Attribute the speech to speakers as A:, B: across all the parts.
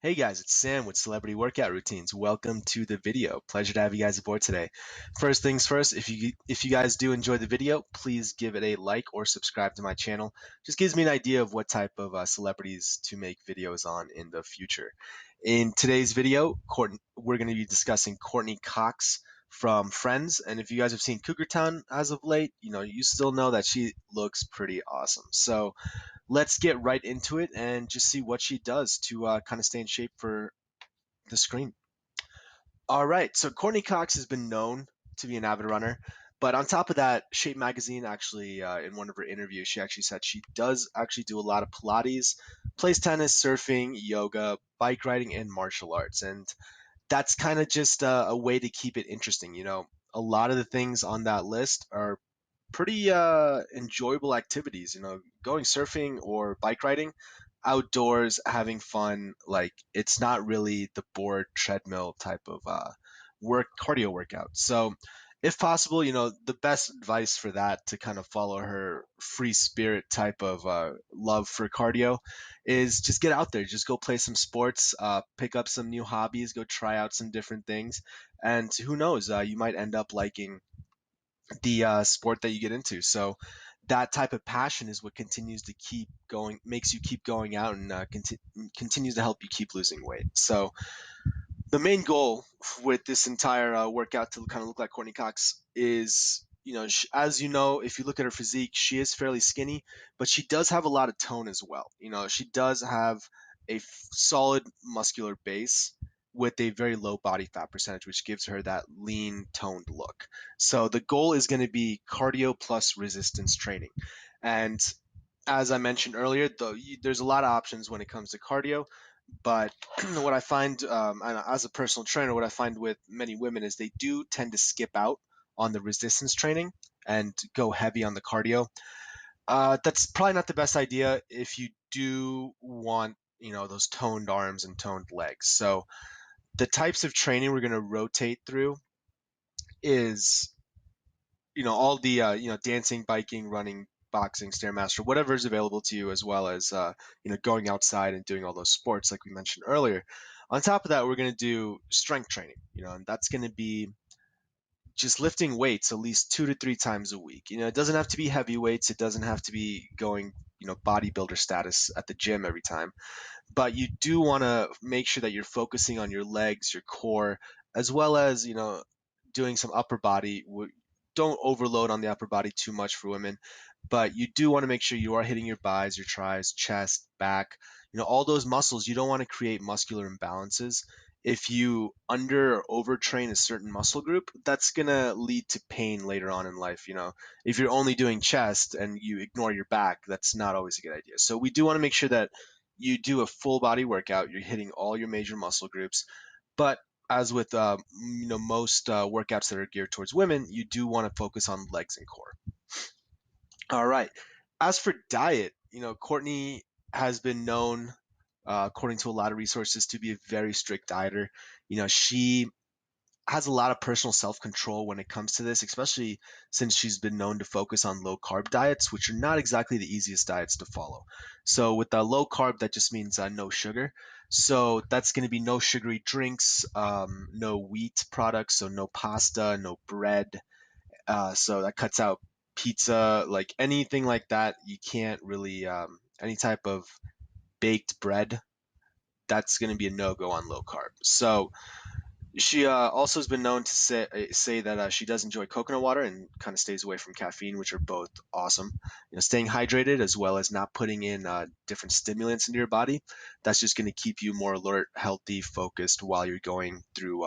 A: Hey guys, it's Sam with Celebrity Workout Routines. Welcome to the video. Pleasure to have you guys aboard today. First things first, if you guys do enjoy the video, please give it a like or subscribe to my channel. Just gives me an idea of what type of celebrities to make videos on in the future. In today's video, we're going to be discussing Courtney Cox from Friends, and if you guys have seen Cougar Town as of late, you still know that she looks pretty awesome. So let's get right into it and just see what she does to kind of stay in shape for the screen. All right, so Courtney Cox has been known to be an avid runner, but on top of that, Shape Magazine actually, in one of her interviews, she actually said she does actually do a lot of Pilates, plays tennis, surfing, yoga, bike riding, and martial arts. And that's kind of just a way to keep it interesting. A lot of the things on that list are pretty enjoyable activities. Going surfing or bike riding, outdoors, having fun. Like it's not really the bored treadmill type of cardio workout. So, if possible, the best advice for that to kind of follow her free spirit type of love for cardio is just get out there, just go play some sports, pick up some new hobbies, go try out some different things, and who knows, you might end up liking the sport that you get into. So that type of passion is what continues to keep going, makes you keep going out, and continues to help you keep losing weight. So the main goal with this entire workout to kind of look like Courtney Cox is, as you know, if you look at her physique, she is fairly skinny, but she does have a lot of tone as well. She does have a solid muscular base with a very low body fat percentage, which gives her that lean, toned look. So the goal is going to be cardio plus resistance training. And as I mentioned earlier, there's a lot of options when it comes to cardio. But what I find, as a personal trainer, what I find with many women is they do tend to skip out on the resistance training and go heavy on the cardio. That's probably not the best idea if you do want, those toned arms and toned legs. So the types of training we're going to rotate through is, all the, dancing, biking, running, boxing, stairmaster, whatever is available to you, as well as, going outside and doing all those sports like we mentioned earlier. On top of that, we're going to do strength training, and that's going to be just lifting weights at least 2 to 3 times a week. It doesn't have to be heavy weights. It doesn't have to be going, bodybuilder status at the gym every time. But you do want to make sure that you're focusing on your legs, your core, as well as, doing some upper body. Don't overload on the upper body too much for women, but you do want to make sure you are hitting your buys, your tris, chest, back, all those muscles. You don't want to create muscular imbalances. If you under or overtrain a certain muscle group, that's going to lead to pain later on in life. If you're only doing chest and you ignore your back, that's not always a good idea. So we do want to make sure that you do a full body workout. You're hitting all your major muscle groups, but as with most workouts that are geared towards women, you do want to focus on legs and core. All right. As for diet, Courtney has been known, according to a lot of resources, to be a very strict dieter. She has a lot of personal self-control when it comes to this, especially since she's been known to focus on low carb diets, which are not exactly the easiest diets to follow. So with the low carb, that just means no sugar. So that's going to be no sugary drinks, no wheat products, so no pasta, no bread. So that cuts out pizza, like anything like that. You can't really, any type of baked bread, that's going to be a no-go on low carb. So she also has been known to say that she does enjoy coconut water and kind of stays away from caffeine, which are both awesome. Staying hydrated as well as not putting in different stimulants into your body. That's just going to keep you more alert, healthy, focused while you're going through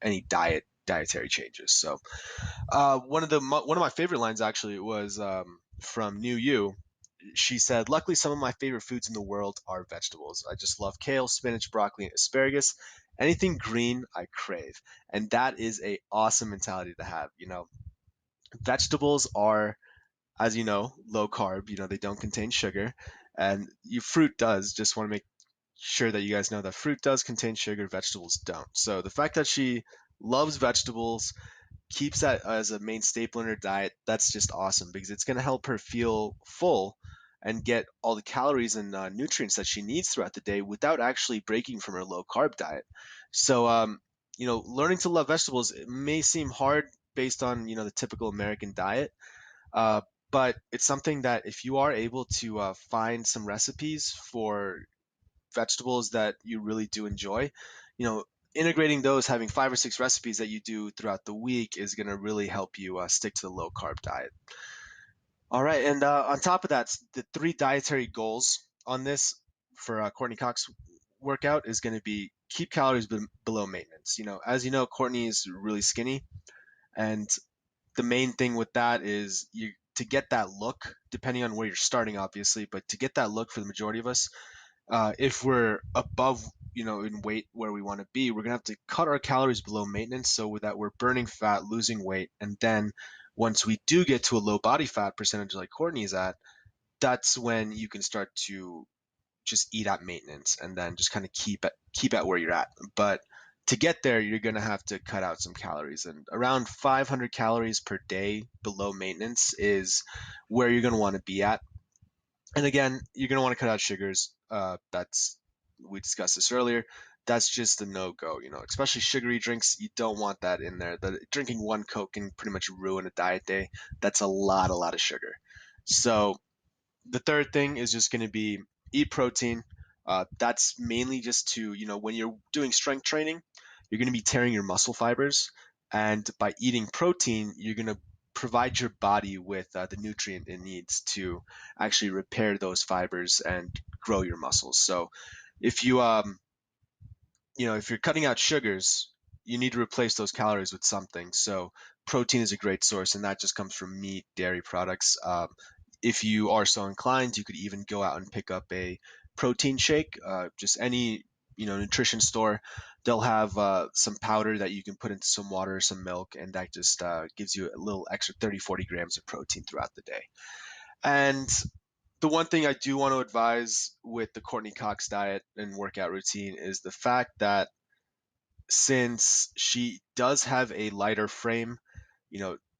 A: any dietary changes. So one of my favorite lines actually was from New You. She said, "Luckily, some of my favorite foods in the world are vegetables. I just love kale, spinach, broccoli, and asparagus. Anything green, I crave." And that is a awesome mentality to have. Vegetables are, as you know, low carb. They don't contain sugar, and fruit does. Just want to make sure that you guys know that fruit does contain sugar, vegetables don't. So the fact that she loves vegetables, keeps that as a main staple in her diet, that's just awesome because it's going to help her feel full and get all the calories and nutrients that she needs throughout the day without actually breaking from her low carb diet. So, learning to love vegetables, it may seem hard based on, the typical American diet. Uh, but it's something that if you are able to find some recipes for vegetables that you really do enjoy, you know, integrating those, having 5 or 6 recipes that you do throughout the week is going to really help you stick to the low carb diet. All right, and on top of that, the 3 dietary goals on this for Courtney Cox workout is going to be keep calories below maintenance. As you know, Courtney is really skinny, and the main thing with that is you to get that look, depending on where you're starting, obviously, but to get that look for the majority of us, if we're above, in weight where we want to be, we're gonna have to cut our calories below maintenance so that we're burning fat, losing weight, and then once we do get to a low body fat percentage like Courtney's at, that's when you can start to just eat at maintenance and then just kind of keep at where you're at. But to get there, you're going to have to cut out some calories, and around 500 calories per day below maintenance is where you're going to want to be at. And again, you're going to want to cut out sugars. We discussed this earlier. That's just a no-go, especially sugary drinks. You don't want that in there. Drinking one Coke can pretty much ruin a diet day. That's a lot of sugar. So the third thing is just going to be eat protein. That's mainly just to, when you're doing strength training, you're going to be tearing your muscle fibers. And by eating protein, you're going to provide your body with the nutrient it needs to actually repair those fibers and grow your muscles. So if if you're cutting out sugars, you need to replace those calories with something. So protein is a great source, and that just comes from meat, dairy products. If you are so inclined, you could even go out and pick up a protein shake. Just any nutrition store, they'll have some powder that you can put into some water or some milk, and that just gives you a little extra 30-40 grams of protein throughout the day. And the one thing I do want to advise with the Courtney Cox diet and workout routine is the fact that since she does have a lighter frame,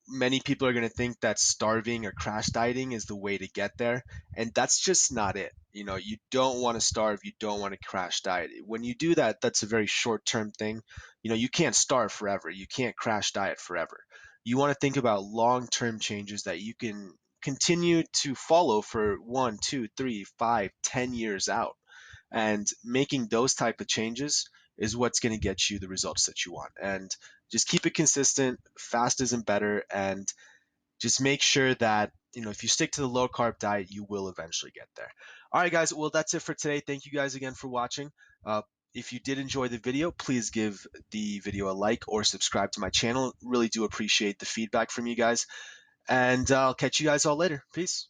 A: many people are going to think that starving or crash dieting is the way to get there. And that's just not it. You don't want to starve. You don't want to crash diet. When you do that, that's a very short term thing. You can't starve forever. You can't crash diet forever. You want to think about long term changes that you can continue to follow for 1, 2, 3, 5, 10 years out. And making those type of changes is what's going to get you the results that you want. And just keep it consistent. Fast isn't better. And just make sure that, if you stick to the low carb diet, you will eventually get there. All right, guys. Well, that's it for today. Thank you guys again for watching. If you did enjoy the video, please give the video a like or subscribe to my channel. Really do appreciate the feedback from you guys. And I'll catch you guys all later. Peace.